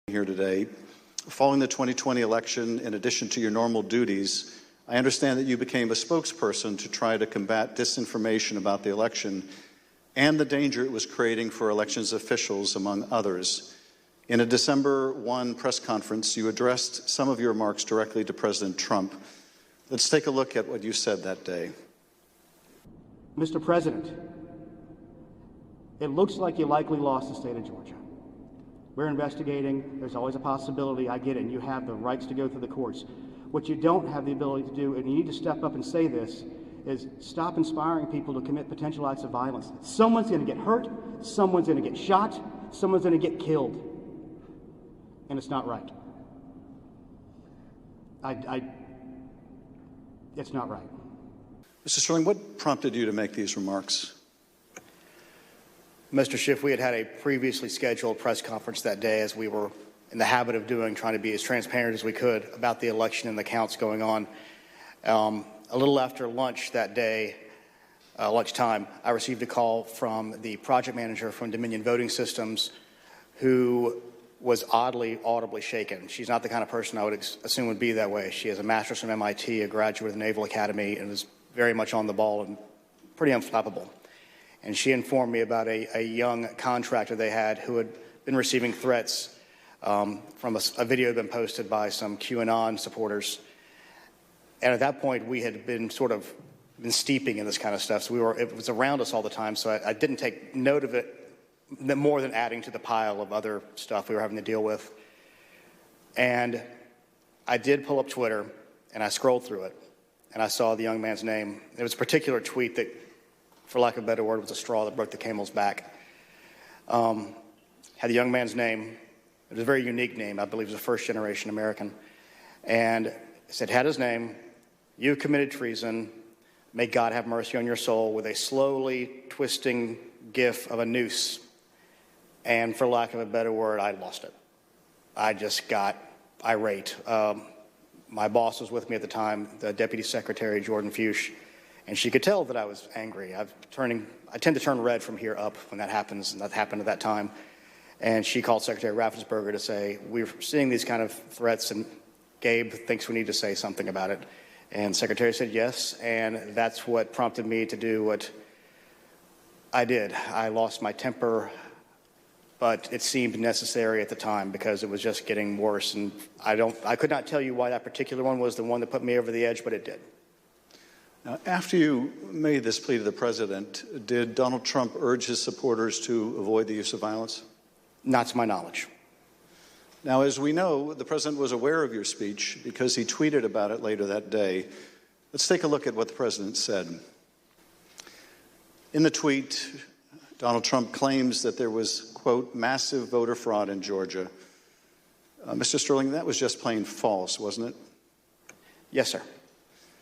here today. Following the 2020 election, in addition to your normal duties, I understand that you became a spokesperson to try to combat disinformation about the election and the danger it was creating for elections officials, among others. In a December 1 press conference, you addressed some of your remarks directly to President Trump. Let's take a look at what you said that day. Mr. President, it looks like you likely lost the state of Georgia. We're investigating. There's always a possibility. I get it. And you have the rights to go through the courts. What you don't have the ability to do, and you need to step up and say this, is stop inspiring people to commit potential acts of violence. Someone's going to get hurt. Someone's going to get shot. Someone's going to get killed. And it's not right. It's not right. Mr. Sterling, what prompted you to make these remarks? Mr. Schiff, we had a previously scheduled press conference that day, as we were in the habit of doing, trying to be as transparent as we could about the election and the counts going on. A little after lunch that day, lunchtime, I received a call from the project manager from Dominion Voting Systems, who was audibly shaken. She's not the kind of person I would assume would be that way. She has a master's from MIT, a graduate of the Naval Academy, and is very much on the ball and pretty unflappable. And she informed me about a young contractor they had who had been receiving threats from a video that had been posted by some QAnon supporters. And at that point, we had been steeping in this kind of stuff. So it was around us all the time. So I didn't take note of it more than adding to the pile of other stuff we were having to deal with. And I did pull up Twitter, and I scrolled through it, and I saw the young man's name. There was a particular tweet that, for lack of a better word, was a straw that broke the camel's back. Had the young man's name. It was a very unique name. I believe it was a first-generation American. And it said, had his name, "You committed treason. May God have mercy on your soul," with a slowly twisting gif of a noose. And for lack of a better word, I lost it. I just got irate. My boss was with me at the time, the Deputy Secretary, Jordan Fuchs, and she could tell that I was angry. I tend to turn red from here up when that happens, and that happened at that time. And she called Secretary Raffensperger to say, "We're seeing these kind of threats, and Gabe thinks we need to say something about it." And the Secretary said yes, and that's what prompted me to do what I did. I lost my temper, but it seemed necessary at the time because it was just getting worse. And I could not tell you why that particular one was the one that put me over the edge, but it did. Now, after you made this plea to the president, did Donald Trump urge his supporters to avoid the use of violence? Not to my knowledge. Now, as we know, the president was aware of your speech because he tweeted about it later that day. Let's take a look at what the president said. In the tweet, Donald Trump claims that there was, quote, "massive voter fraud in Georgia." Mr. Sterling, that was just plain false, wasn't it? Yes, sir.